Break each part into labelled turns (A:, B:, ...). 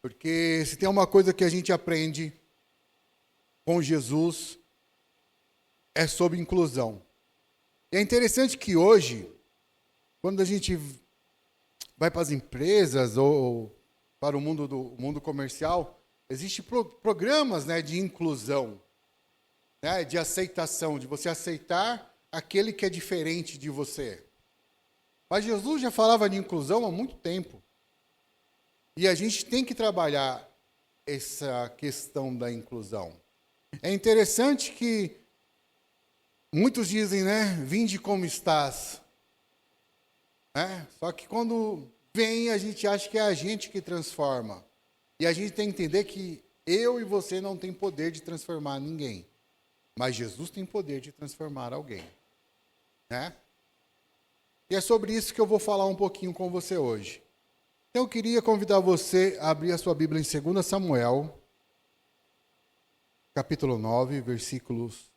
A: Porque se tem uma coisa que a gente aprende com Jesus, é sobre inclusão. E é interessante que hoje, quando a gente vai para as empresas ou para o mundo comercial, existem programas, né, de inclusão, né, de aceitação, de você aceitar aquele que é diferente de você. Mas Jesus já falava de inclusão há muito tempo. E a gente tem que trabalhar essa questão da inclusão. É interessante que muitos dizem, né, vinde como estás. Né? Só que quando vem, a gente acha que é a gente que transforma. E a gente tem que entender que eu e você não tem poder de transformar ninguém. Mas Jesus tem poder de transformar alguém. Né? E é sobre isso que eu vou falar um pouquinho com você hoje. Então eu queria convidar você a abrir a sua Bíblia em 2 Samuel, capítulo 9, versículos,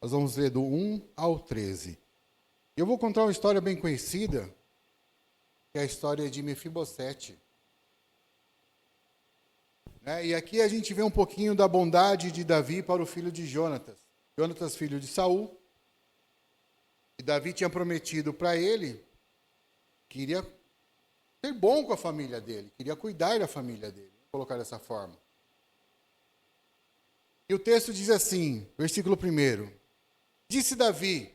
A: nós vamos ler do 1 ao 13. Eu vou contar uma história bem conhecida, que é a história de Mefibosete. E aqui a gente vê um pouquinho da bondade de Davi para o filho de Jonatas. Jonatas, filho de Saul. E Davi tinha prometido para ele que iria ser bom com a família dele, queria cuidar da família dele, vou colocar dessa forma. E o texto diz assim, versículo 1. Disse Davi,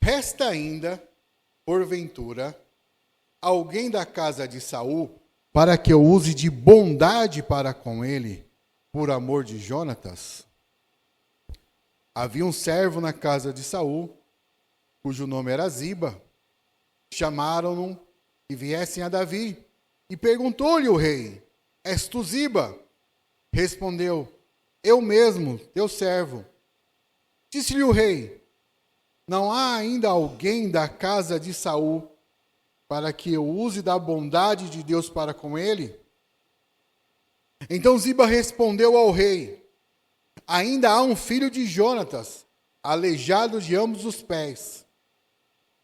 A: resta ainda, porventura, alguém da casa de Saul, para que eu use de bondade para com ele, por amor de Jonatas? Havia um servo na casa de Saul, cujo nome era Ziba. Chamaram-no que viessem a Davi, e perguntou-lhe o rei, és tu Ziba? Respondeu, eu mesmo, teu servo. Disse-lhe o rei, não há ainda alguém da casa de Saul, para que eu use da bondade de Deus para com ele? Então Ziba respondeu ao rei, ainda há um filho de Jonatas, aleijado de ambos os pés.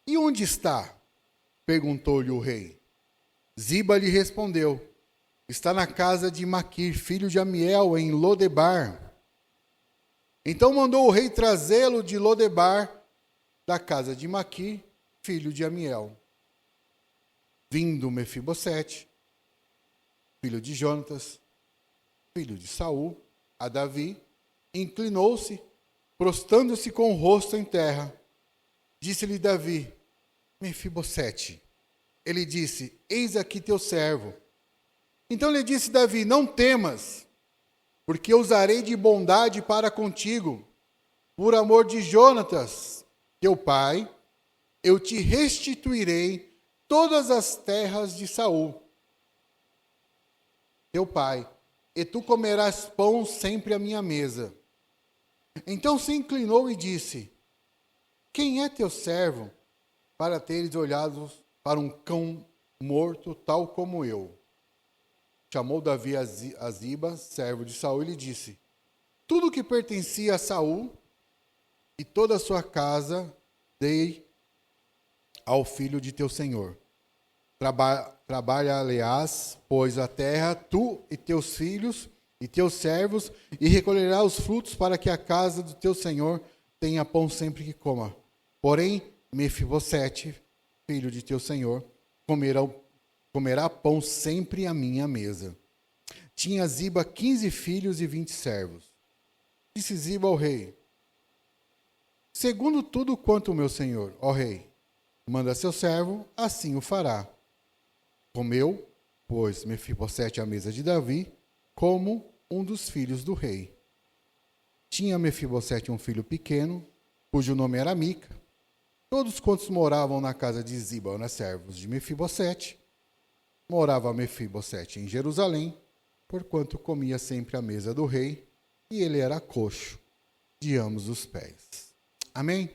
A: E onde está? Perguntou-lhe o rei. Ziba lhe respondeu, está na casa de Maquir, filho de Amiel, em Lodebar. Então mandou o rei trazê-lo de Lodebar, da casa de Maquir, filho de Amiel. Vindo Mefibosete, filho de Jonatas, filho de Saul, a Davi, inclinou-se, prostrando-se com o rosto em terra. Disse-lhe Davi, Mefibosete. Ele disse, eis aqui teu servo. Então lhe disse Davi, não temas, porque eu usarei de bondade para contigo, por amor de Jonatas, teu pai, eu te restituirei todas as terras de Saul, teu pai, e tu comerás pão sempre à minha mesa. Então se inclinou e disse, quem é teu servo, para teres olhado para um cão morto, tal como eu? Chamou Davi a Ziba, servo de Saul, e lhe disse, tudo que pertencia a Saul e toda a sua casa dei ao filho de teu senhor. Trabalha, aliás, pois a terra, tu e teus filhos e teus servos, e recolherá os frutos para que a casa do teu senhor tenha pão sempre que coma. Porém, Mefibosete, filho de teu senhor, comerá pão sempre à minha mesa. Tinha Ziba 15 filhos e 20 servos. Disse Ziba ao rei, segundo tudo quanto o meu senhor, ó rei, manda seu servo, assim o fará. Comeu, pois, Mefibosete à mesa de Davi, como um dos filhos do rei. Tinha Mefibosete um filho pequeno, cujo nome era Mica. Todos quantos moravam na casa de Ziba eram servos de Mefibosete. Morava Mefibosete em Jerusalém, porquanto comia sempre à mesa do rei, e ele era coxo de ambos os pés. Amém?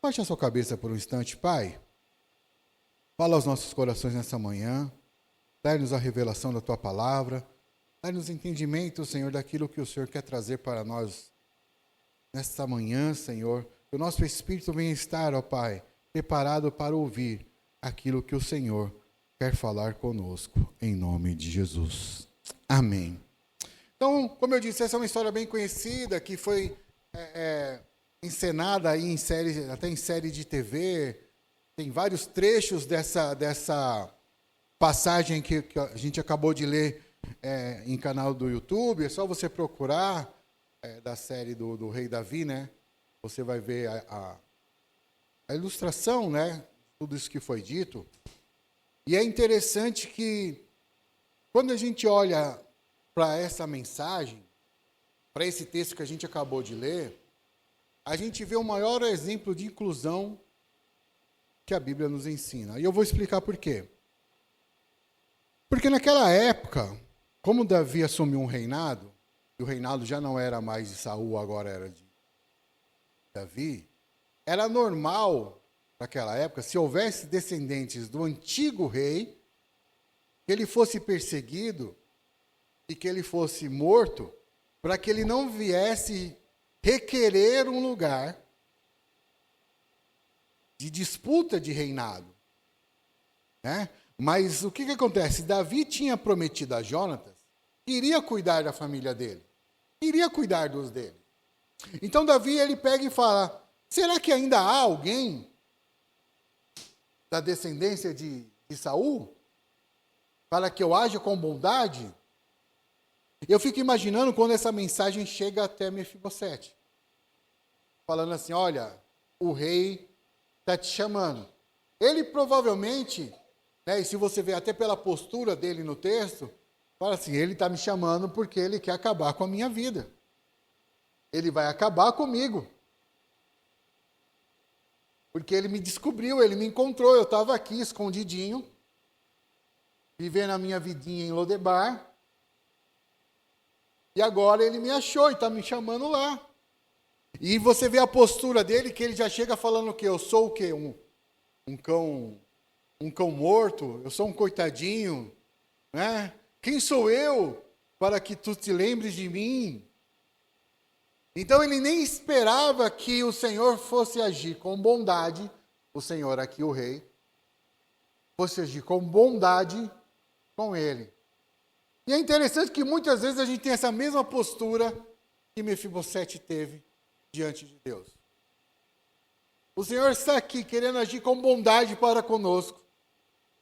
A: Baixe a sua cabeça por um instante, Pai. Fala aos nossos corações nessa manhã. Dai-nos a revelação da Tua palavra. Dai-nos entendimento, Senhor, daquilo que o Senhor quer trazer para nós nesta manhã, Senhor. Que o nosso espírito venha estar, ó Pai, preparado para ouvir aquilo que o Senhor quer falar conosco, em nome de Jesus. Amém. Então, como eu disse, essa é uma história bem conhecida, que foi encenada aí em série, até em série de TV. Tem vários trechos dessa passagem que a gente acabou de ler em canal do YouTube. É só você procurar da série do Rei Davi, né? Você vai ver a ilustração, né? Tudo isso que foi dito. E é interessante que, quando a gente olha para essa mensagem, para esse texto que a gente acabou de ler, a gente vê o maior exemplo de inclusão que a Bíblia nos ensina. E eu vou explicar por quê. Porque naquela época, como Davi assumiu um reinado, e o reinado já não era mais de Saul, agora era de Davi, era normal, naquela época, se houvesse descendentes do antigo rei, que ele fosse perseguido e que ele fosse morto, para que ele não viesse requerer um lugar de disputa de reinado. Né? Mas o que acontece? Davi tinha prometido a Jonatas que iria cuidar da família dele, iria cuidar dos dele. Então Davi, ele pega e fala, será que ainda há alguém da descendência de Saul para que eu haja com bondade? Eu fico imaginando quando essa mensagem chega até Mefibosete, falando assim, olha, o rei está te chamando. Ele provavelmente, né, e se você ver até pela postura dele no texto, fala assim, ele está me chamando porque ele quer acabar com a minha vida. Ele vai acabar comigo. Porque ele me descobriu, ele me encontrou, eu estava aqui escondidinho, vivendo a minha vidinha em Lodebar, e agora ele me achou e está me chamando lá. E você vê a postura dele, que ele já chega falando que eu sou o quê? Um cão morto, eu sou um coitadinho, né? Quem sou eu para que tu te lembres de mim? Então ele nem esperava que o Senhor fosse agir com bondade, o Senhor aqui, o rei, fosse agir com bondade com ele. E é interessante que muitas vezes a gente tem essa mesma postura que Mefibosete teve diante de Deus. O Senhor está aqui querendo agir com bondade para conosco,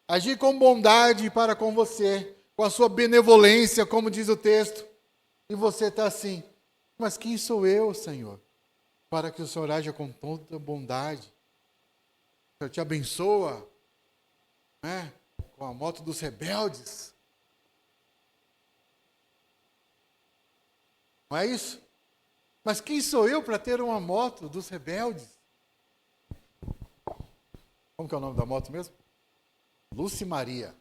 A: agir com bondade para com você, com a sua benevolência, como diz o texto, e você está assim, mas quem sou eu, Senhor, para que o Senhor haja com toda bondade? O Senhor te abençoa, né, com a moto dos rebeldes. Não é isso? Mas quem sou eu para ter uma moto dos rebeldes? Como que é o nome da moto mesmo? Lúcia Maria.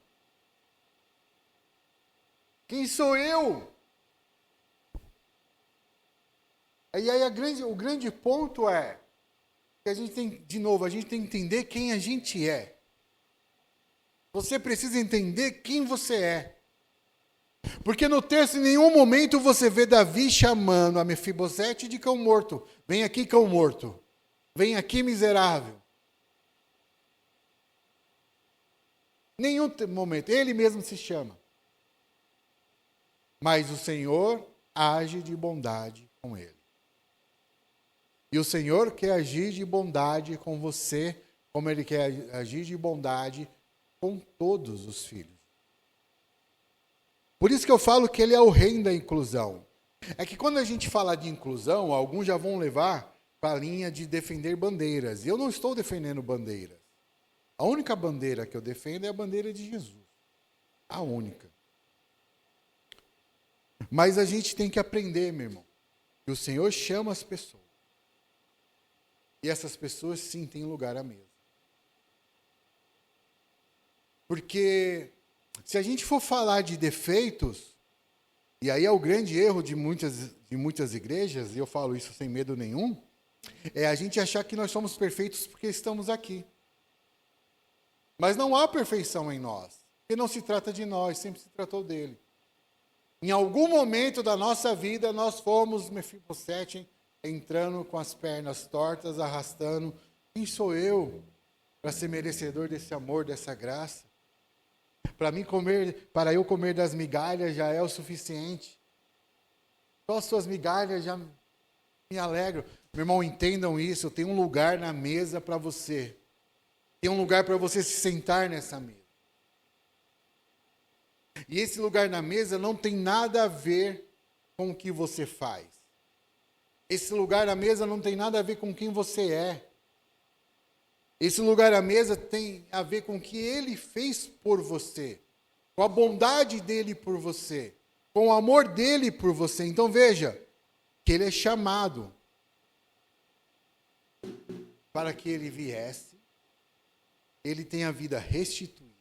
A: Quem sou eu? E aí o grande ponto é que a gente tem, de novo, a gente tem que entender quem a gente é. Você precisa entender quem você é. Porque no texto, em nenhum momento você vê Davi chamando a Mefibosete de cão morto. Vem aqui, cão morto. Vem aqui, miserável. Nenhum momento. Ele mesmo se chama. Mas o Senhor age de bondade com ele. E o Senhor quer agir de bondade com você, como Ele quer agir de bondade com todos os filhos. Por isso que eu falo que Ele é o rei da inclusão. É que quando a gente fala de inclusão, alguns já vão levar para a linha de defender bandeiras. E eu não estou defendendo bandeiras. A única bandeira que eu defendo é a bandeira de Jesus. A única. Mas a gente tem que aprender, meu irmão, que o Senhor chama as pessoas. E essas pessoas, sim, têm lugar à mesa. Porque se a gente for falar de defeitos, e aí é o grande erro de muitas igrejas, e eu falo isso sem medo nenhum, é a gente achar que nós somos perfeitos porque estamos aqui. Mas não há perfeição em nós, porque não se trata de nós, sempre se tratou dele. Em algum momento da nossa vida, nós fomos Mefibosete, entrando com as pernas tortas, arrastando. Quem sou eu para ser merecedor desse amor, dessa graça? Para eu comer das migalhas já é o suficiente. Só as suas migalhas já me alegram. Meu irmão, entendam isso. Tem um lugar na mesa para você. Tem um lugar para você se sentar nessa mesa. E esse lugar na mesa não tem nada a ver com o que você faz. Esse lugar na mesa não tem nada a ver com quem você é. Esse lugar à mesa tem a ver com o que Ele fez por você, com a bondade dEle por você, com o amor dEle por você. Então veja, que Ele é chamado para que Ele viesse, Ele tem a vida restituída.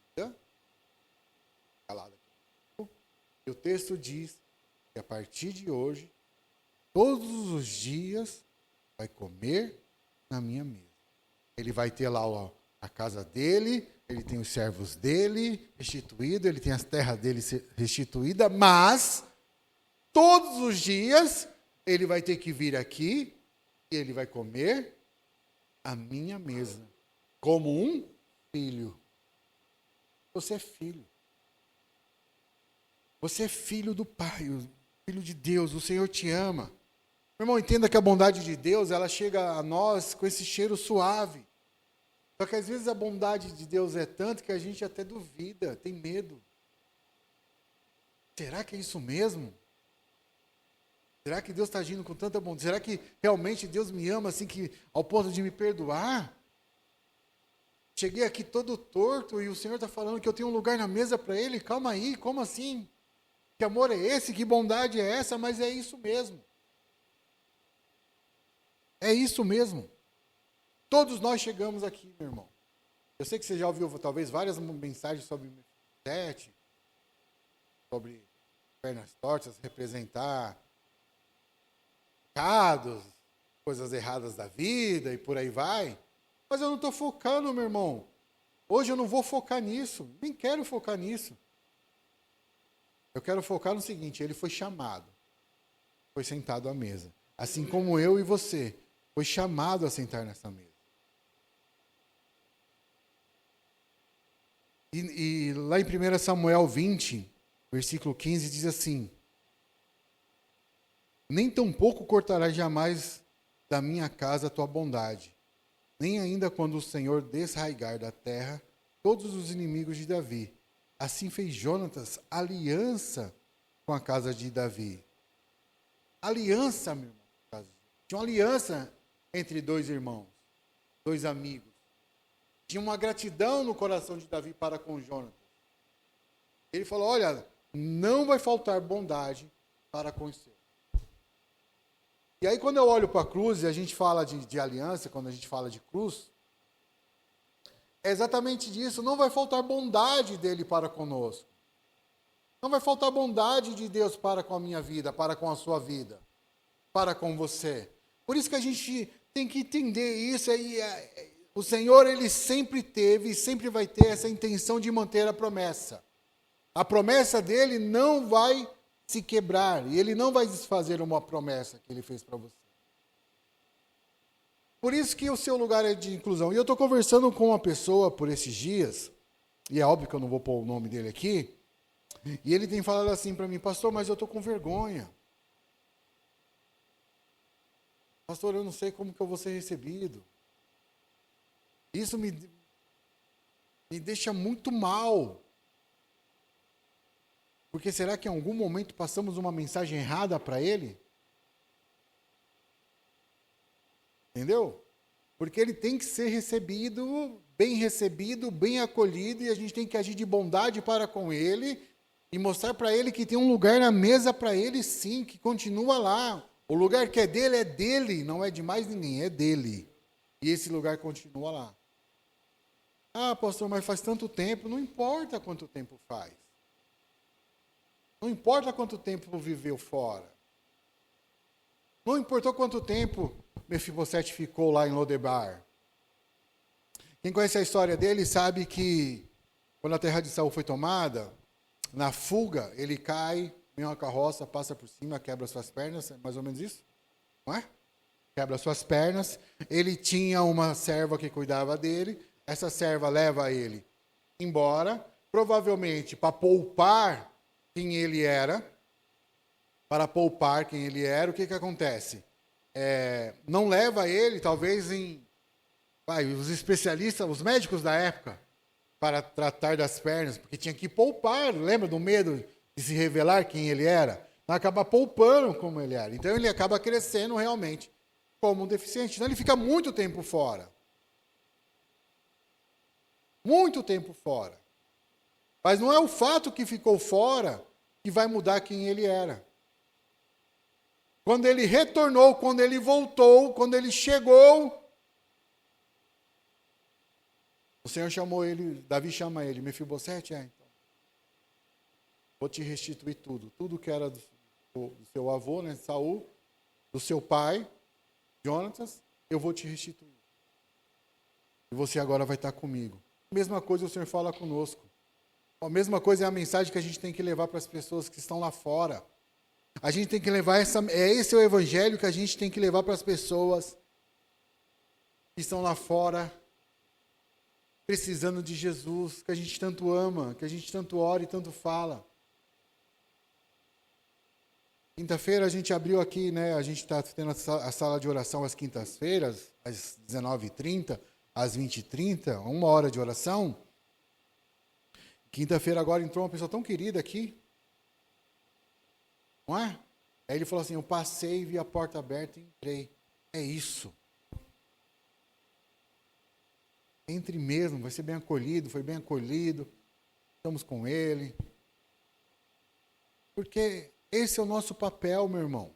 A: E o texto diz que a partir de hoje, todos os dias, vai comer na minha mesa. Ele vai ter lá a casa dele, ele tem os servos dele restituídos, ele tem as terras dele restituídas, mas todos os dias ele vai ter que vir aqui e ele vai comer a minha mesa, como um filho. Você é filho. Você é filho do Pai, filho de Deus, o Senhor te ama. Meu irmão, entenda que a bondade de Deus, ela chega a nós com esse cheiro suave. Só que às vezes a bondade de Deus é tanto que a gente até duvida, tem medo. Será que é isso mesmo? Será que Deus está agindo com tanta bondade? Será que realmente Deus me ama assim que ao ponto de me perdoar? Cheguei aqui todo torto e o Senhor está falando que eu tenho um lugar na mesa para Ele? Calma aí, como assim? Que amor é esse? Que bondade é essa? Mas é isso mesmo. É isso mesmo. Todos nós chegamos aqui, meu irmão. Eu sei que você já ouviu talvez várias mensagens sobre Mefibosete, sobre pernas tortas, representar pecados, coisas erradas da vida e por aí vai. Mas eu não estou focando, meu irmão. Hoje eu não vou focar nisso. Nem quero focar nisso. Eu quero focar no seguinte, ele foi chamado. Foi sentado à mesa. Assim como eu e você. Foi chamado a sentar nessa mesa. E lá em 1 Samuel 20, versículo 15, diz assim: nem tampouco cortarás jamais da minha casa a tua bondade, nem ainda quando o Senhor desraigar da terra todos os inimigos de Davi. Assim fez Jonatas aliança com a casa de Davi. Aliança, meu irmão. Tinha uma aliança entre dois irmãos, dois amigos. Tinha uma gratidão no coração de Davi para com Jonatas. Ele falou, olha, não vai faltar bondade para com os seus. E aí quando eu olho para a cruz e a gente fala de aliança, quando a gente fala de cruz, é exatamente disso, não vai faltar bondade dele para conosco. Não vai faltar bondade de Deus para com a minha vida, para com a sua vida, para com você. Por isso que a gente tem que entender isso. O Senhor, Ele sempre teve e sempre vai ter essa intenção de manter a promessa. A promessa dele não vai se quebrar e Ele não vai desfazer uma promessa que Ele fez para você. Por isso que o seu lugar é de inclusão. E eu estou conversando com uma pessoa por esses dias, e é óbvio que eu não vou pôr o nome dele aqui, e ele tem falado assim para mim, pastor, mas eu estou com vergonha. Pastor, eu não sei como que eu vou ser recebido. Isso me deixa muito mal. Porque será que em algum momento passamos uma mensagem errada para ele? Entendeu? Porque ele tem que ser recebido, bem acolhido, e a gente tem que agir de bondade para com ele e mostrar para ele que tem um lugar na mesa para ele sim, que continua lá. O lugar que é dele, não é de mais ninguém, é dele. E esse lugar continua lá. Ah, pastor, mas faz tanto tempo. Não importa quanto tempo faz. Não importa quanto tempo viveu fora. Não importou quanto tempo Mefibosete ficou lá em Lodebar. Quem conhece a história dele sabe que quando a terra de Saul foi tomada, na fuga, ele cai, vem uma carroça, passa por cima, quebra suas pernas, é mais ou menos isso? Não é? Quebra suas pernas. Ele tinha uma serva que cuidava dele. Essa serva leva ele embora provavelmente para poupar quem ele era, o que acontece? Não leva ele, talvez, os especialistas, os médicos da época, para tratar das pernas, porque tinha que poupar, lembra do medo de se revelar quem ele era? Então, acaba poupando como ele era. Então, ele acaba crescendo realmente como um deficiente. Então, ele fica muito tempo fora. Muito tempo fora. Mas não é o fato que ficou fora que vai mudar quem ele era. Quando ele retornou, quando ele voltou, quando ele chegou, o Senhor chamou ele, Davi chama ele, Mefibosete, então, vou te restituir tudo que era do seu avô, né, Saul, do seu pai, Jonatas, eu vou te restituir. E você agora vai estar comigo. A mesma coisa o Senhor fala conosco. A mesma coisa é a mensagem que a gente tem que levar para as pessoas que estão lá fora. A gente tem que levar esse é o evangelho que a gente tem que levar para as pessoas que estão lá fora, precisando de Jesus, que a gente tanto ama, que a gente tanto ora e tanto fala. Quinta-feira a gente abriu aqui, né? A gente está tendo a sala de oração às quintas-feiras, às 19h30, às 20h30, 1 hora de oração. Quinta-feira agora entrou uma pessoa tão querida aqui. Não é? Aí ele falou assim, eu passei, vi a porta aberta e entrei. É isso. Entre mesmo, vai ser bem acolhido, foi bem acolhido. Estamos com ele. Porque esse é o nosso papel, meu irmão.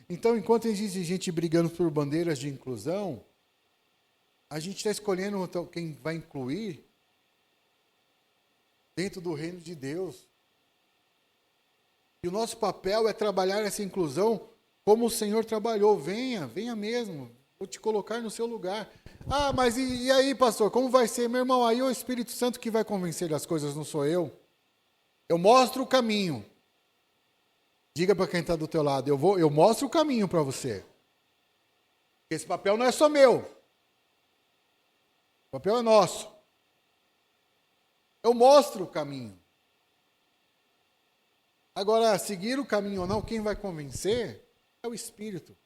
A: Então, enquanto existe gente brigando por bandeiras de inclusão, a gente está escolhendo quem vai incluir dentro do reino de Deus. E o nosso papel é trabalhar essa inclusão como o Senhor trabalhou. Venha mesmo. Vou te colocar no seu lugar. Ah, mas e aí, pastor, como vai ser? Meu irmão, aí é o Espírito Santo que vai convencer das coisas, não sou eu. Eu mostro o caminho. Diga para quem está do teu lado, eu mostro o caminho para você. Esse papel não é só meu. O papel é nosso. Eu mostro o caminho. Agora, seguir o caminho ou não, quem vai convencer é o Espírito.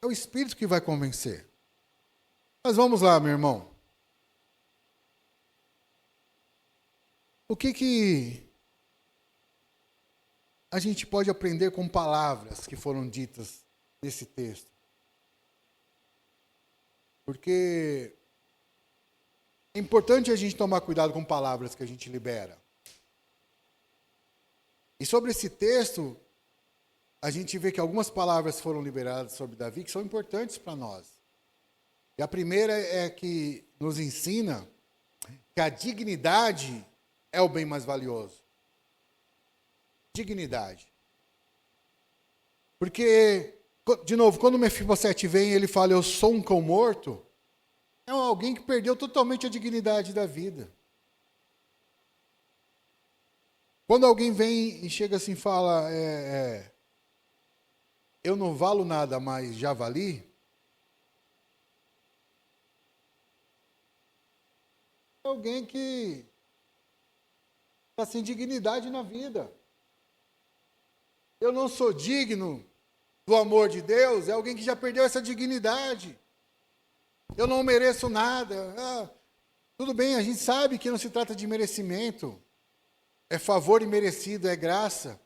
A: É o Espírito que vai convencer. Mas vamos lá, meu irmão. O que a gente pode aprender com palavras que foram ditas nesse texto? Porque é importante a gente tomar cuidado com palavras que a gente libera. E sobre esse texto, a gente vê que algumas palavras foram liberadas sobre Davi que são importantes para nós. E a primeira é que nos ensina que a dignidade é o bem mais valioso. Dignidade. Porque, de novo, quando o Mefibosete vem e ele fala, eu sou um cão morto, é alguém que perdeu totalmente a dignidade da vida. Quando alguém vem e chega assim e fala, eu não valo nada, mas já vali, é alguém que está sem dignidade na vida. Eu não sou digno do amor de Deus, é alguém que já perdeu essa dignidade. Eu não mereço nada. Tudo bem, a gente sabe que não se trata de merecimento. É favor imerecido, é graça.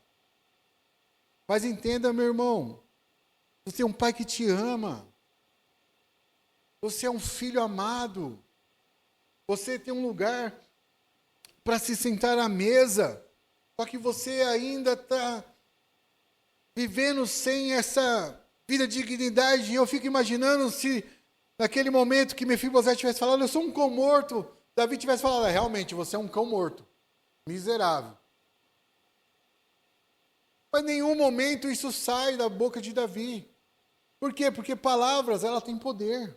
A: Mas entenda, meu irmão, você é um pai que te ama. Você é um filho amado. Você tem um lugar para se sentar à mesa. Só que você ainda está vivendo sem essa vida de dignidade. E eu fico imaginando se naquele momento que Mefibosete tivesse falado, eu sou um cão morto, Davi tivesse falado, realmente, você é um cão morto. Miserável. Mas em nenhum momento isso sai da boca de Davi. Por quê? Porque palavras, ela tem poder.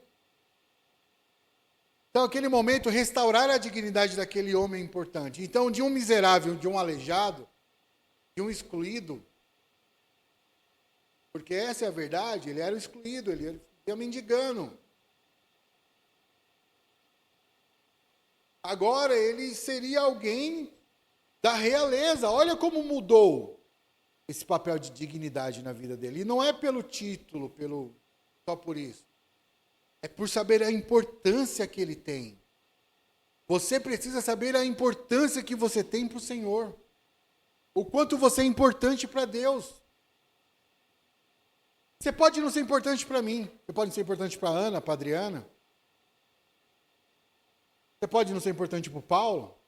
A: Então, naquele momento, restaurar a dignidade daquele homem importante. Então, de um miserável, de um aleijado, de um excluído, porque essa é a verdade, ele era o excluído, ele ia mendigando. Agora ele seria alguém da realeza. Olha como mudou esse papel de dignidade na vida dele. E não é pelo título, só por isso. É por saber a importância que ele tem. Você precisa saber a importância que você tem para o Senhor. O quanto você é importante para Deus. Você pode não ser importante para mim. Você pode não ser importante para a Ana, para a Adriana. Você pode não ser importante para o Paulo.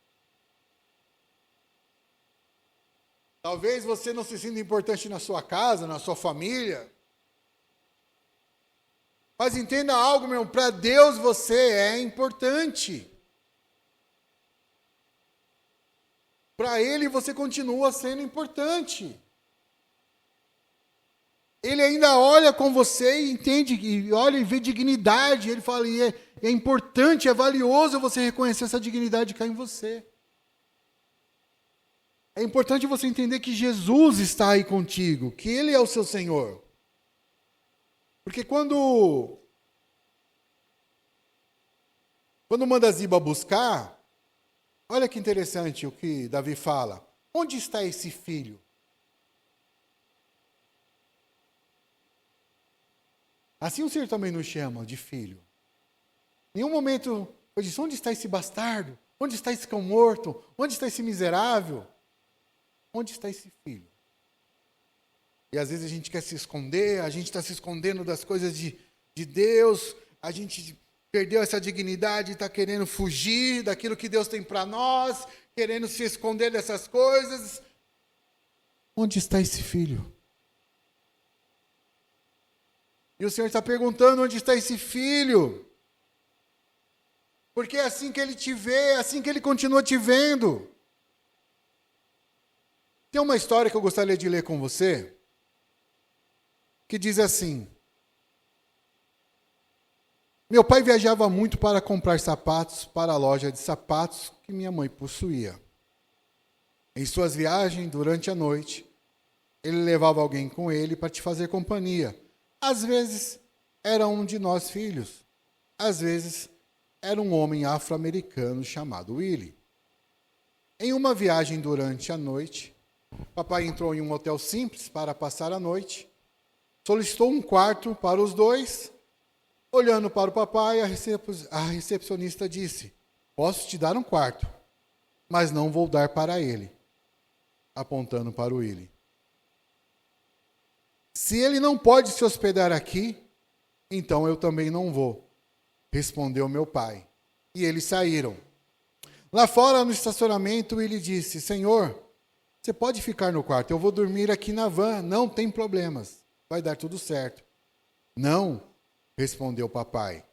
A: Talvez você não se sinta importante na sua casa, na sua família. Mas entenda algo, meu irmão, para Deus você é importante. Para Ele você continua sendo importante. Ele ainda olha com você e entende, e olha e vê dignidade. Ele fala, e é importante, é valioso você reconhecer essa dignidade que há em você. É importante você entender que Jesus está aí contigo, que Ele é o seu Senhor. Porque quando manda Ziba buscar, olha que interessante o que Davi fala. Onde está esse filho? Assim o Senhor também nos chama de filho. Em nenhum momento eu disse, onde está esse bastardo? Onde está esse cão morto? Onde está esse miserável? Onde está esse filho? E às vezes a gente quer se esconder, a gente está se escondendo das coisas de Deus, a gente perdeu essa dignidade, está querendo fugir daquilo que Deus tem para nós, querendo se esconder dessas coisas. Onde está esse filho? E o Senhor está perguntando onde está esse filho. Porque é assim que Ele te vê, é assim que Ele continua te vendo. Tem uma história que eu gostaria de ler com você, que diz assim: meu pai viajava muito para comprar sapatos para a loja de sapatos que minha mãe possuía. Em suas viagens, durante a noite, ele levava alguém com ele para te fazer companhia. Às vezes, era um de nós filhos. Às vezes, era um homem afro-americano chamado Willie. Em uma viagem durante a noite, papai entrou em um hotel simples para passar a noite. Solicitou um quarto para os dois. Olhando para o papai, a recepcionista disse: posso te dar um quarto, mas não vou dar para ele, apontando para o Willie. Se ele não pode se hospedar aqui, então eu também não vou, respondeu meu pai. E eles saíram. Lá fora, no estacionamento, ele disse: Senhor, você pode ficar no quarto, eu vou dormir aqui na van, não tem problemas, vai dar tudo certo. Não, respondeu o papai.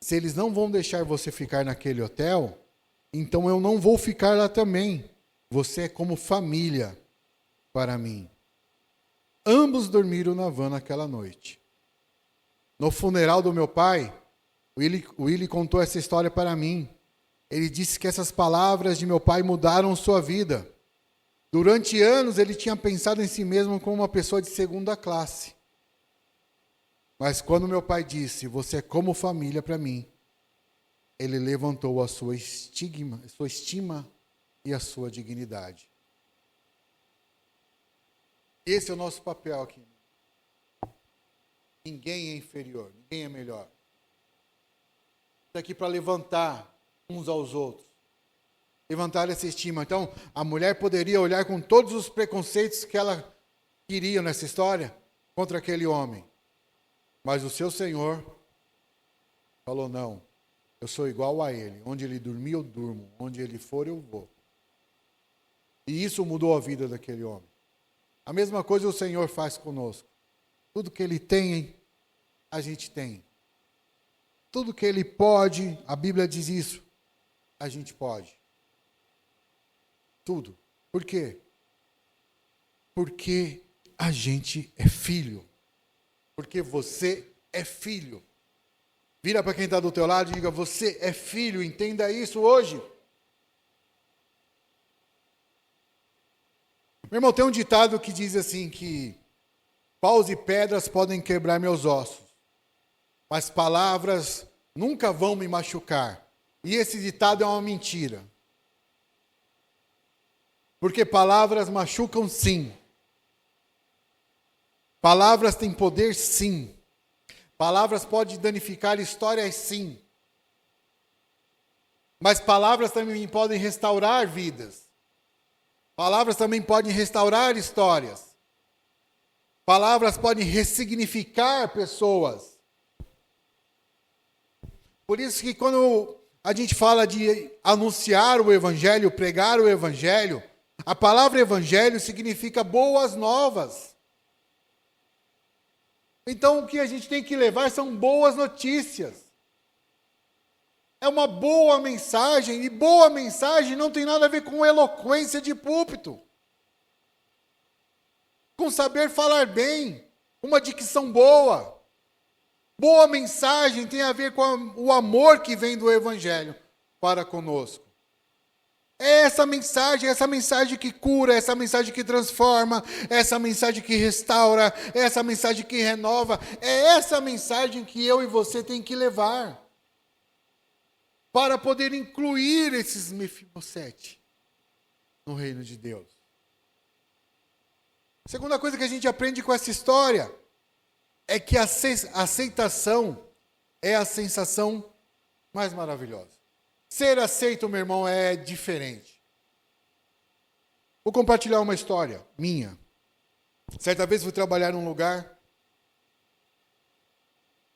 A: Se eles não vão deixar você ficar naquele hotel, então eu não vou ficar lá também. Você é como família para mim. Ambos dormiram na van naquela noite. No funeral do meu pai, o Willie contou essa história para mim. Ele disse que essas palavras de meu pai mudaram sua vida. Durante anos ele tinha pensado em si mesmo como uma pessoa de segunda classe. Mas quando meu pai disse, você é como família para mim, ele levantou a sua estima e a sua dignidade. Esse é o nosso papel aqui. Ninguém é inferior, ninguém é melhor. Está aqui para levantar uns aos outros. Levantar essa estima. Então, a mulher poderia olhar com todos os preconceitos que ela queria nessa história contra aquele homem. Mas o seu Senhor falou, não, eu sou igual a ele. Onde ele dormir, eu durmo. Onde ele for, eu vou. E isso mudou a vida daquele homem. A mesma coisa o Senhor faz conosco. Tudo que Ele tem, a gente tem. Tudo que Ele pode, a Bíblia diz isso, a gente pode. Tudo. Por quê? Porque a gente é filho. Porque você é filho. Vira para quem está do teu lado e diga, você é filho, entenda isso hoje. Meu irmão, tem um ditado que diz assim que paus e pedras podem quebrar meus ossos, mas palavras nunca vão me machucar. E esse ditado é uma mentira. Porque palavras machucam, sim. Palavras têm poder, sim. Palavras podem danificar histórias, sim. Mas palavras também podem restaurar vidas. Palavras também podem restaurar histórias. Palavras podem ressignificar pessoas. Por isso que quando a gente fala de anunciar o Evangelho, pregar o Evangelho, a palavra Evangelho significa boas novas. Então o que a gente tem que levar são boas notícias. É uma boa mensagem, e boa mensagem não tem nada a ver com eloquência de púlpito. Com saber falar bem, uma dicção boa. Boa mensagem tem a ver com o amor que vem do Evangelho para conosco. É essa mensagem que cura, essa mensagem que transforma, essa mensagem que restaura, essa mensagem que renova. É essa mensagem que eu e você tem que levar para poder incluir esses Mefibosete no reino de Deus. A segunda coisa que a gente aprende com essa história é que a aceitação é a sensação mais maravilhosa. Ser aceito, meu irmão, é diferente. Vou compartilhar uma história minha. Certa vez fui trabalhar num lugar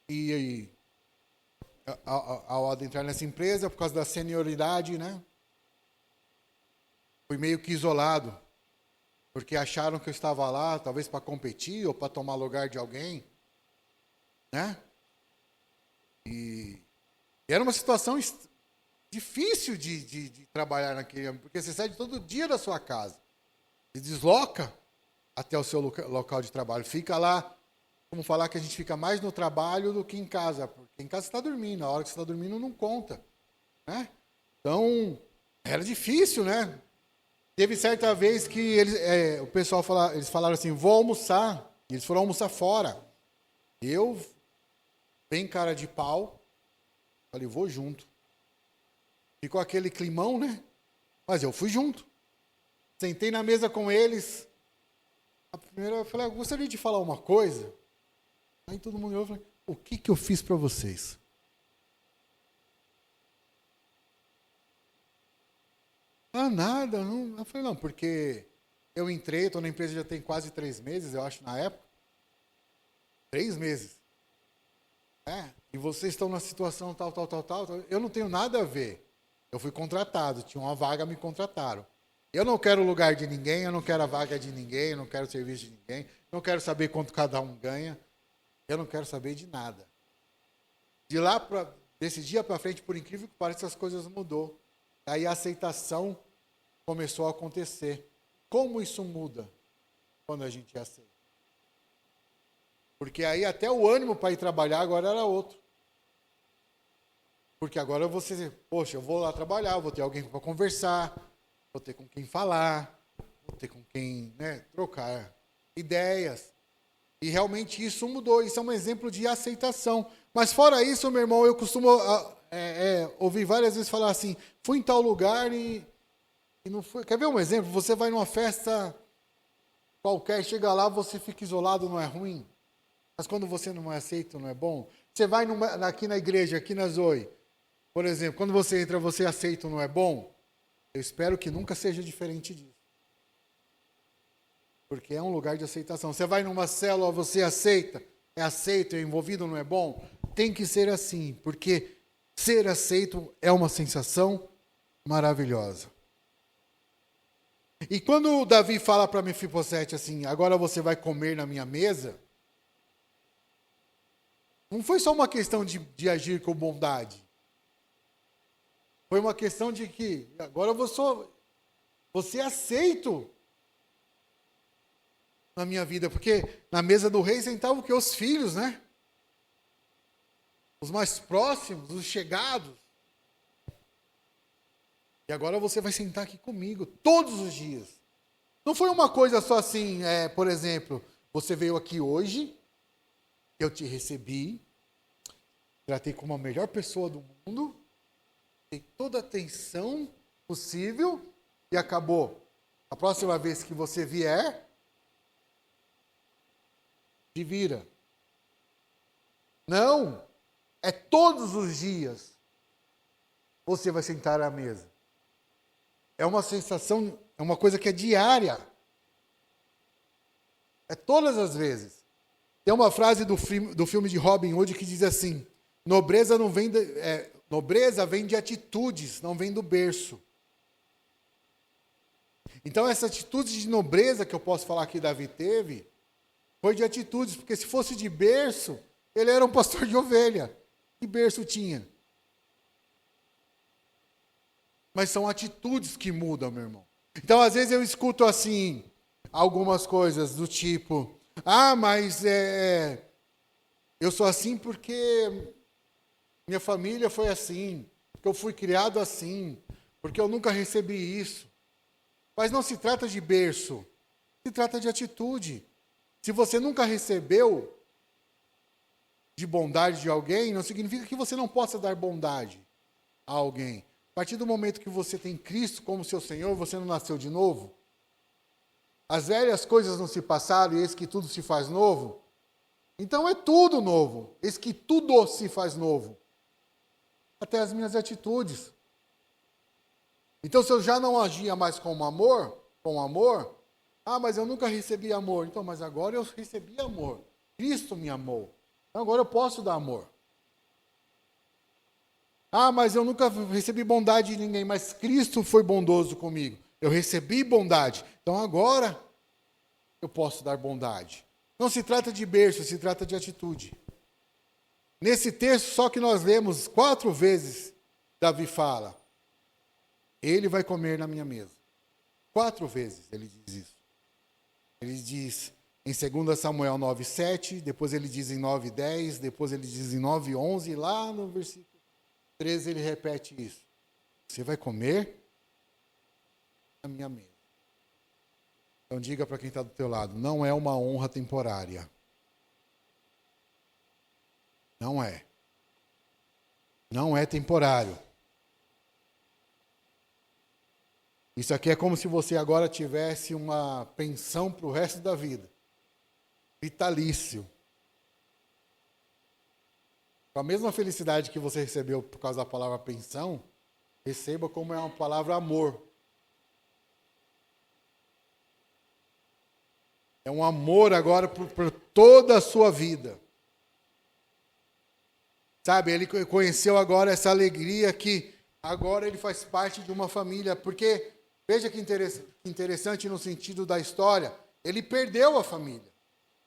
A: e ao adentrar nessa empresa, por causa da senioridade, né? Fui meio que isolado, porque acharam que eu estava lá, talvez para competir ou para tomar lugar de alguém, né? E era uma situação difícil de trabalhar naquele, porque você sai todo dia da sua casa, se desloca até o seu local de trabalho, fica lá. Vamos falar que a gente fica mais no trabalho do que em casa, porque em casa você está dormindo, a hora que você está dormindo não conta, né? Então, era difícil, né? Teve certa vez que o pessoal eles falaram assim, vou almoçar, e eles foram almoçar fora. Eu, bem cara de pau, falei, vou junto. Ficou aquele climão, né? Mas eu fui junto. Sentei na mesa com eles. A primeira eu falei, gostaria de falar uma coisa. Aí todo mundo olhou e falou, o que eu fiz para vocês? Ah, nada. Não. Eu falei, não, porque eu entrei, estou na empresa já tem quase 3 meses, eu acho, na época. 3 meses. E vocês estão na situação tal. Eu não tenho nada a ver. Eu fui contratado, tinha uma vaga, me contrataram. Eu não quero o lugar de ninguém, eu não quero a vaga de ninguém, eu não quero o serviço de ninguém, não quero saber quanto cada um ganha. Eu não quero saber de nada. Desse dia para frente, por incrível que pareça, as coisas mudou. Aí a aceitação começou a acontecer. Como isso muda quando a gente aceita? Porque aí até o ânimo para ir trabalhar agora era outro. Porque agora você, poxa, eu vou lá trabalhar, vou ter alguém para conversar, vou ter com quem falar, vou ter com quem, né, trocar ideias. E realmente isso mudou, isso é um exemplo de aceitação. Mas fora isso, meu irmão, eu costumo ouvir várias vezes falar assim, fui em tal lugar e não foi. Quer ver um exemplo? Você vai numa festa qualquer, chega lá, você fica isolado, não é ruim? Mas quando você não é aceito, não é bom? Você vai aqui na igreja, aqui na Zoe, por exemplo, quando você entra, você é aceito, não é bom? Eu espero que nunca seja diferente disso. Porque é um lugar de aceitação. Você vai numa célula, você aceita, é aceito, é envolvido, não é bom? Tem que ser assim, porque ser aceito é uma sensação maravilhosa. E quando Davi fala para Mefibosete assim, agora você vai comer na minha mesa, não foi só uma questão de agir com bondade. Foi uma questão de que agora você é aceito na minha vida, porque na mesa do rei sentavam o quê? Os filhos, né? Os mais próximos, os chegados. E agora você vai sentar aqui comigo todos os dias. Não foi uma coisa só assim, por exemplo, você veio aqui hoje, eu te recebi, tratei como a melhor pessoa do mundo, Tem toda a atenção possível e acabou. A próxima vez que você vier, te vira. Não, é todos os dias você vai sentar à mesa. É uma sensação, é uma coisa que é diária. É todas as vezes. Tem uma frase do filme de Robin Hood que diz assim: nobreza vem de atitudes, não vem do berço. Então essa atitude de nobreza que eu posso falar que Davi teve, foi de atitudes, porque se fosse de berço, ele era um pastor de ovelha. Que berço tinha? Mas são atitudes que mudam, meu irmão. Então, às vezes eu escuto assim, algumas coisas do tipo, mas eu sou assim porque minha família foi assim, porque eu fui criado assim, porque eu nunca recebi isso. Mas não se trata de berço, se trata de atitude. Se você nunca recebeu de bondade de alguém, não significa que você não possa dar bondade a alguém. A partir do momento que você tem Cristo como seu Senhor, você não nasceu de novo? As velhas coisas não se passaram e eis que tudo se faz novo? Então é tudo novo. Eis que tudo se faz novo. Até as minhas atitudes. Então se eu já não agia mais com amor, mas eu nunca recebi amor. Então, mas agora eu recebi amor. Cristo me amou. Então agora eu posso dar amor. Mas eu nunca recebi bondade de ninguém, mas Cristo foi bondoso comigo. Eu recebi bondade. Então agora eu posso dar bondade. Não se trata de berço, se trata de atitude. Nesse texto, só que nós lemos 4 vezes, Davi fala, ele vai comer na minha mesa. 4 vezes ele diz isso. Ele diz em 2 Samuel 9:7, depois ele diz em 9:10, depois ele diz em 9:11, e lá no versículo 13 ele repete isso. Você vai comer na minha mesa. Então diga para quem está do teu lado, não é uma honra temporária. Não é. Não é temporário. Isso aqui é como se você agora tivesse uma pensão para o resto da vida. Vitalício. Com a mesma felicidade que você recebeu por causa da palavra pensão, receba como é uma palavra amor. É um amor agora por toda a sua vida. Sabe, ele conheceu agora essa alegria que agora ele faz parte de uma família, porque, veja que interessante no sentido da história, ele perdeu a família.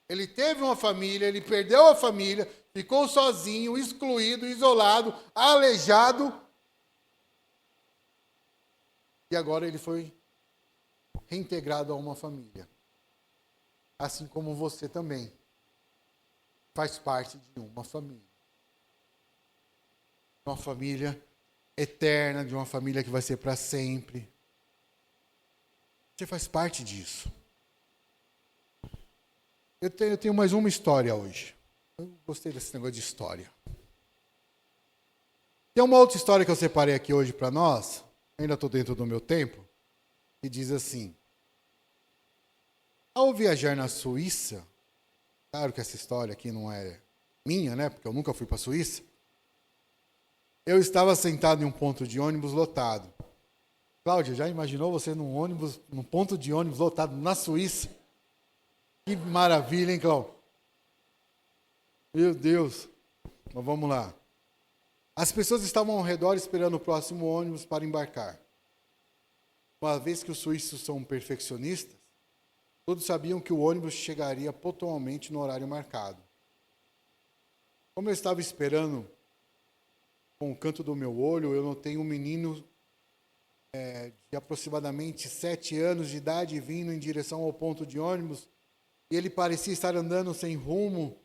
A: Ele teve uma família, ele perdeu a família, ficou sozinho, excluído, isolado, aleijado. E agora ele foi reintegrado a uma família. Assim como você também faz parte de uma família. Uma família eterna, de uma família que vai ser para sempre. Você faz parte disso. Eu tenho mais uma história hoje. Eu gostei desse negócio de história. Tem uma outra história que eu separei aqui hoje para nós, ainda estou dentro do meu tempo, que diz assim: ao viajar na Suíça, claro que essa história aqui não é minha, né? Porque eu nunca fui para a Suíça. Eu estava sentado em um ponto de ônibus lotado. Cláudia, já imaginou você num ponto de ônibus lotado na Suíça? Que maravilha, hein, Cláudio? Meu Deus. Mas vamos lá. As pessoas estavam ao redor esperando o próximo ônibus para embarcar. Uma vez que os suíços são perfeccionistas, todos sabiam que o ônibus chegaria pontualmente no horário marcado. Como eu estava esperando com o canto do meu olho, eu notei um menino de aproximadamente 7 anos de idade vindo em direção ao ponto de ônibus, e ele parecia estar andando sem rumo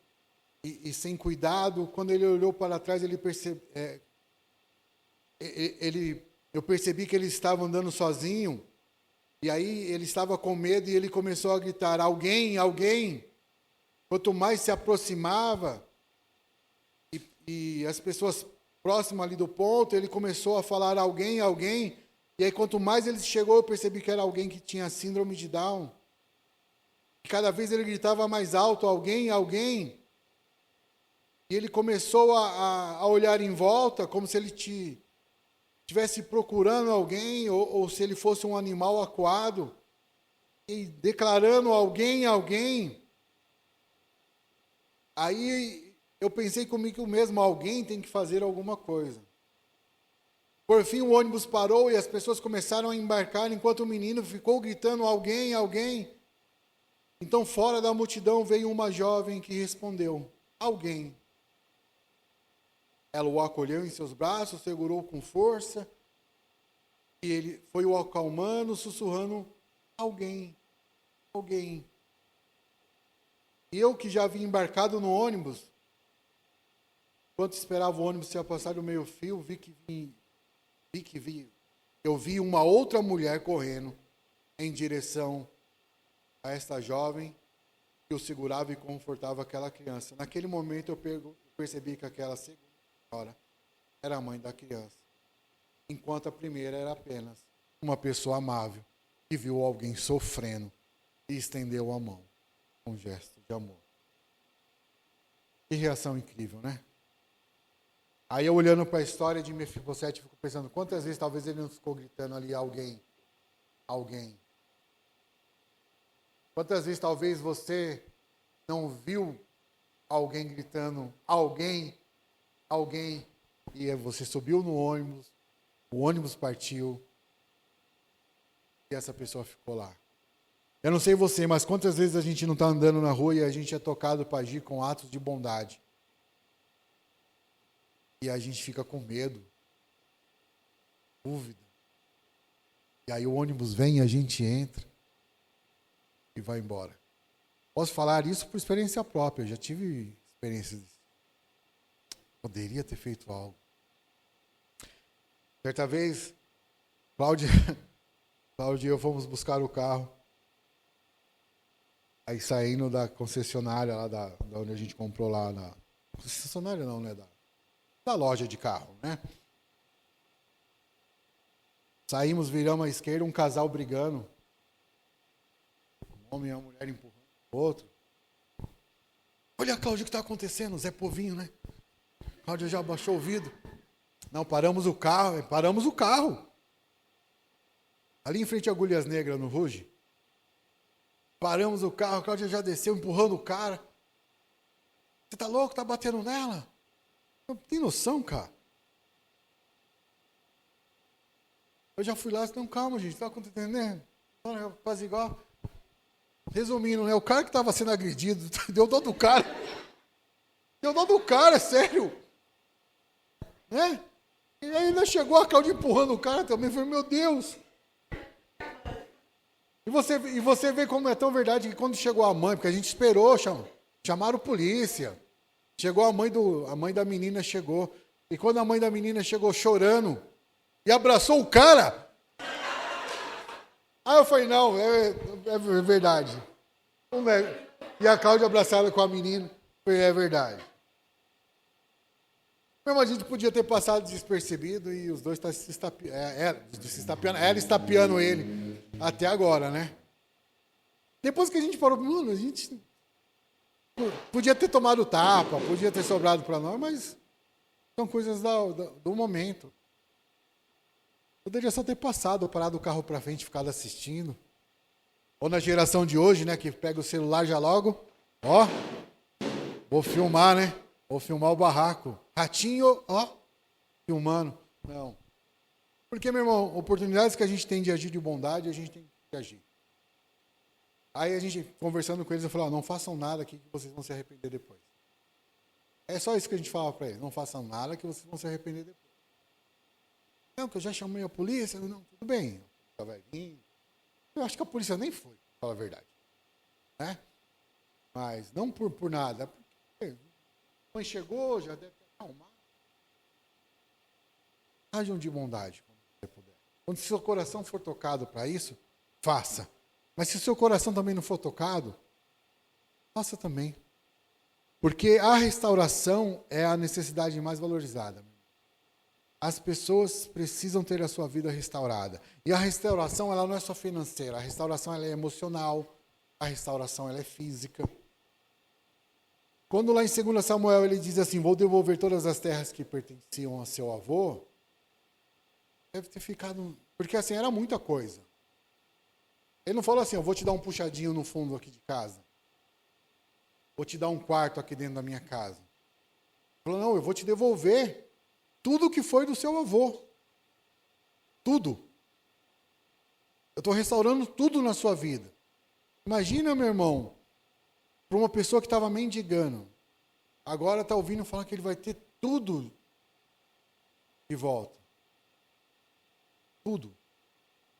A: e sem cuidado. Quando ele olhou para trás, eu percebi que ele estava andando sozinho, e aí ele estava com medo e ele começou a gritar, alguém, alguém. Quanto mais se aproximava, e as pessoas próximo ali do ponto, ele começou a falar alguém, alguém, e aí quanto mais ele chegou, eu percebi que era alguém que tinha síndrome de Down. E cada vez ele gritava mais alto, alguém, alguém. E ele começou a olhar em volta, como se ele estivesse procurando alguém, ou se ele fosse um animal acuado, e declarando alguém, alguém. Aí eu pensei comigo mesmo, alguém tem que fazer alguma coisa. Por fim o ônibus parou e as pessoas começaram a embarcar, enquanto o menino ficou gritando, alguém, alguém. Então fora da multidão veio uma jovem que respondeu, alguém. Ela o acolheu em seus braços, segurou com força, e ele foi o acalmando, sussurrando, alguém, alguém. E eu que já havia embarcado no ônibus, enquanto esperava o ônibus se passar do meio-fio, eu vi uma outra mulher correndo em direção a esta jovem que o segurava e confortava aquela criança. Naquele momento eu percebi que aquela segunda senhora era a mãe da criança, enquanto a primeira era apenas uma pessoa amável que viu alguém sofrendo e estendeu a mão com um gesto de amor. Que reação incrível, né? Aí eu olhando para a história de Mefibosete, fico pensando, quantas vezes talvez ele não ficou gritando ali, alguém, alguém. Quantas vezes talvez você não viu alguém gritando, alguém, alguém, e você subiu no ônibus, o ônibus partiu, e essa pessoa ficou lá. Eu não sei você, mas quantas vezes a gente não está andando na rua e a gente é tocado para agir com atos de bondade. E a gente fica com medo, dúvida. E aí o ônibus vem, a gente entra e vai embora. Posso falar isso por experiência própria, eu já tive experiências. Poderia ter feito algo. Certa vez, Cláudia e eu fomos buscar o carro. Aí saindo da concessionária lá da onde a gente comprou lá na concessionária não, né, da loja de carro, né? Saímos, viramos à esquerda, um casal brigando. Um homem e uma mulher empurrando o outro. Olha, Cláudia, o que está acontecendo? Zé Povinho, né? Cláudia já abaixou o vidro. Não, paramos o carro. Ali em frente a Agulhas Negras, no Ruge. Paramos o carro, a Cláudia já desceu empurrando o cara. Você tá louco? Tá batendo nela? Não tem noção, cara. Eu já fui lá, não, calma, gente, tá entendendo? Faz igual. Resumindo, né? O cara que estava sendo agredido, deu dó do cara. Deu dó do cara, sério. Né? E aí ainda chegou a Cláudia empurrando o cara também. Eu falei, meu Deus. E você vê como é tão verdade que quando chegou a mãe, porque a gente esperou, chamaram polícia. Chegou a mãe da menina chegou. E quando a mãe da menina chegou chorando e abraçou o cara. Aí eu falei, não, é verdade. E a Cláudia abraçada com a menina. Falei, é verdade. Mesmo a gente podia ter passado despercebido e os dois estão se estapeando. Ela estapeando ele até agora, né? Depois que a gente parou, mano, a gente podia ter tomado tapa, podia ter sobrado para nós, mas são coisas do momento. Poderia só ter passado, parado o carro para frente e ficado assistindo. Ou na geração de hoje, né, que pega o celular já logo, ó, vou filmar, né? Vou filmar o barraco. Ratinho, ó, filmando. Não. Porque, meu irmão, oportunidades que a gente tem de agir de bondade, a gente tem que agir. Aí a gente, conversando com eles, eu falei, não façam nada aqui que vocês vão se arrepender depois. É só isso que a gente fala para eles. Não façam nada que vocês vão se arrepender depois. Não, que eu já chamei a polícia. Não, tudo bem. Eu acho que a polícia nem foi, para falar a verdade. Né? Mas não por nada. Porque a mãe chegou, já deve ter acalmado. Ajam de bondade, quando você puder. Quando seu coração for tocado para isso, faça. Mas se o seu coração também não for tocado, faça também. Porque a restauração é a necessidade mais valorizada. As pessoas precisam ter a sua vida restaurada. E a restauração, ela não é só financeira. A restauração, ela é emocional. A restauração, ela é física. Quando lá em 2 Samuel ele diz assim, vou devolver todas as terras que pertenciam a seu avô, deve ter ficado... Porque assim, era muita coisa. Ele não falou assim, eu vou te dar um puxadinho no fundo aqui de casa. Vou te dar um quarto aqui dentro da minha casa. Ele falou, não, eu vou te devolver tudo que foi do seu avô. Tudo. Eu estou restaurando tudo na sua vida. Imagina, meu irmão, para uma pessoa que estava mendigando, agora está ouvindo falar que ele vai ter tudo de volta. Tudo.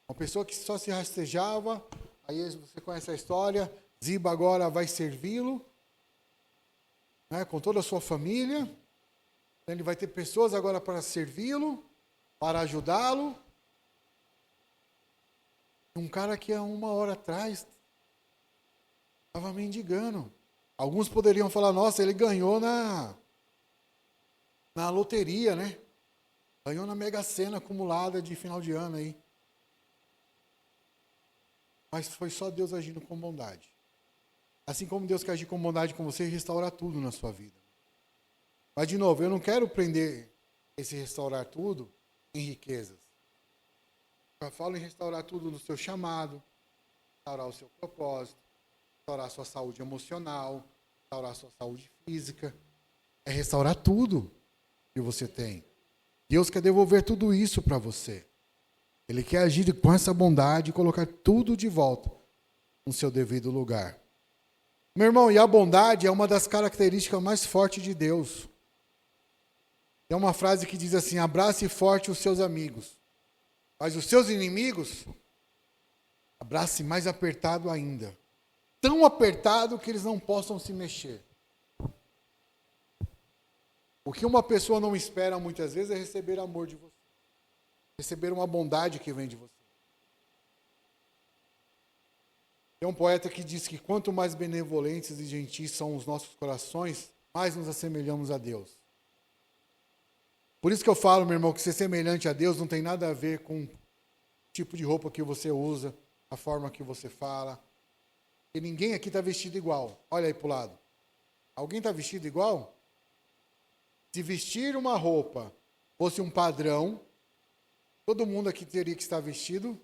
A: Uma pessoa que só se rastejava, aí você conhece a história, Ziba agora vai servi-lo, né, com toda a sua família. Ele vai ter pessoas agora para servi-lo, para ajudá-lo. Um cara que há 1 hora atrás estava mendigando. Alguns poderiam falar, nossa, ele ganhou na loteria, né? Ganhou na Mega Sena acumulada de final de ano aí. Mas foi só Deus agindo com bondade. Assim como Deus quer agir com bondade com você e restaurar tudo na sua vida. Mas, de novo, eu não quero prender esse restaurar tudo em riquezas. Eu falo em restaurar tudo no seu chamado, restaurar o seu propósito, restaurar a sua saúde emocional, restaurar a sua saúde física. É restaurar tudo que você tem. Deus quer devolver tudo isso para você. Ele quer agir com essa bondade e colocar tudo de volta no seu devido lugar. Meu irmão, e a bondade é uma das características mais fortes de Deus. Tem uma frase que diz assim, abrace forte os seus amigos, mas os seus inimigos, abrace mais apertado ainda. Tão apertado que eles não possam se mexer. O que uma pessoa não espera muitas vezes é receber amor de você. Receber uma bondade que vem de você. Tem um poeta que diz que quanto mais benevolentes e gentis são os nossos corações, mais nos assemelhamos a Deus. Por isso que eu falo, meu irmão, que ser semelhante a Deus não tem nada a ver com o tipo de roupa que você usa, a forma que você fala. E ninguém aqui está vestido igual. Olha aí para o lado. Alguém está vestido igual? Se vestir uma roupa fosse um padrão, todo mundo aqui teria que estar vestido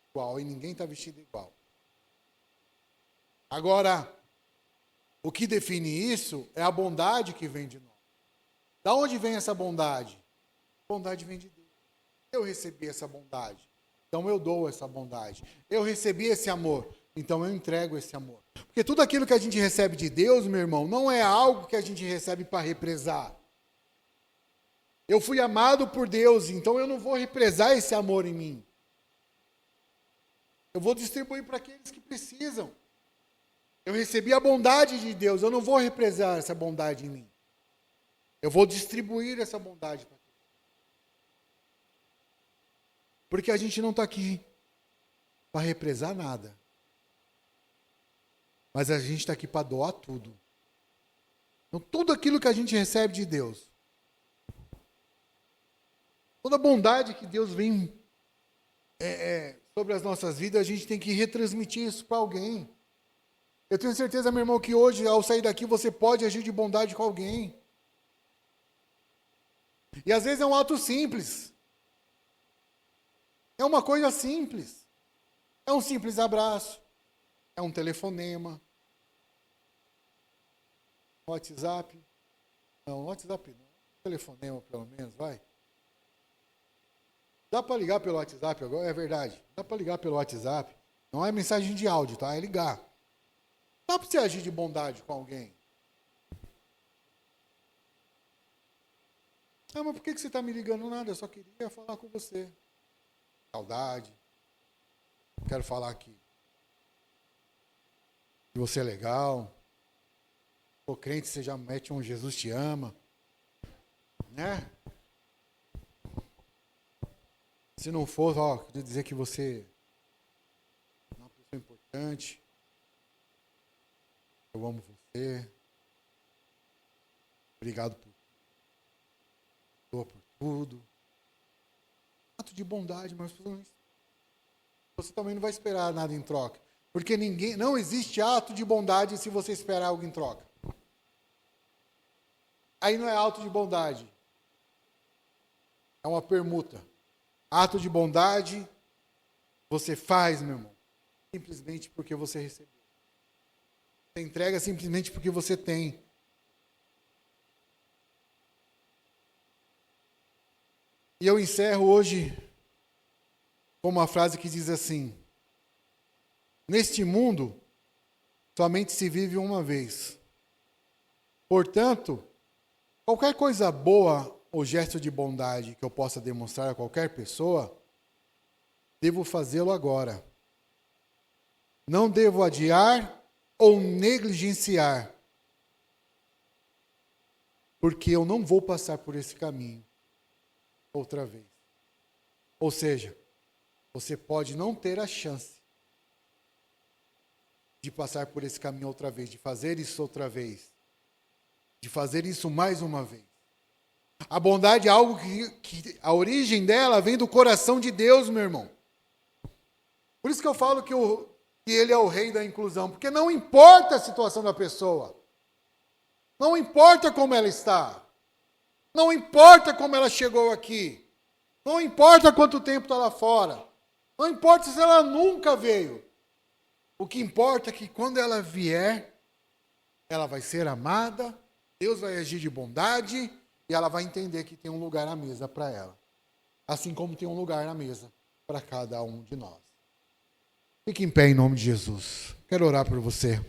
A: igual. E ninguém está vestido igual. Agora, o que define isso é a bondade que vem de nós. Da onde vem essa bondade? A bondade vem de Deus. Eu recebi essa bondade, então eu dou essa bondade. Eu recebi esse amor, então eu entrego esse amor. Porque tudo aquilo que a gente recebe de Deus, meu irmão, não é algo que a gente recebe para represar. Eu fui amado por Deus, então eu não vou represar esse amor em mim. Eu vou distribuir para aqueles que precisam. Eu recebi a bondade de Deus, eu não vou represar essa bondade em mim. Eu vou distribuir essa bondade para todos. Porque a gente não está aqui para represar nada. Mas a gente está aqui para doar tudo. Então, tudo aquilo que a gente recebe de Deus, toda a bondade que Deus vem sobre as nossas vidas, a gente tem que retransmitir isso para alguém. Eu tenho certeza, meu irmão, que hoje, ao sair daqui, você pode agir de bondade com alguém. E às vezes é um ato simples. É uma coisa simples. É um simples abraço. É um telefonema. WhatsApp. Não, WhatsApp não. Telefonema, pelo menos, vai. Dá para ligar pelo WhatsApp agora? É verdade. Dá para ligar pelo WhatsApp. Não é mensagem de áudio, tá? É ligar. Dá para você agir de bondade com alguém. Ah, mas por que você está me ligando nada? Eu só queria falar com você. Saudade. Quero falar aqui. Que você é legal. Sou crente, você já mete um Jesus te ama. Né? Se não for, queria dizer que você é uma pessoa importante. Eu amo você. Obrigado por tudo. ato de bondade, mas você também não vai esperar nada em troca. Porque não existe ato de bondade se você esperar algo em troca. Aí não é ato de bondade. É uma permuta. Ato de bondade, você faz, meu irmão, simplesmente porque você recebeu. Você entrega simplesmente porque você tem. E eu encerro hoje com uma frase que diz assim: neste mundo, somente se vive uma vez. Portanto, qualquer coisa boa ou gesto de bondade que eu possa demonstrar a qualquer pessoa, devo fazê-lo agora. Não devo adiar ou negligenciar, porque eu não vou passar por esse caminho outra vez. Ou seja, você pode não ter a chance de passar por esse caminho outra vez, de fazer isso outra vez, de fazer isso mais uma vez. A bondade é algo que a origem dela vem do coração de Deus, meu irmão. Por isso que eu falo que Ele é o rei da inclusão, porque não importa a situação da pessoa, não importa como ela está, não importa como ela chegou aqui, não importa quanto tempo está lá fora, não importa se ela nunca veio. O que importa é que quando ela vier, ela vai ser amada, Deus vai agir de bondade e ela vai entender que tem um lugar na mesa para ela. Assim como tem um lugar na mesa para cada um de nós. Fique em pé em nome de Jesus. Quero orar por você.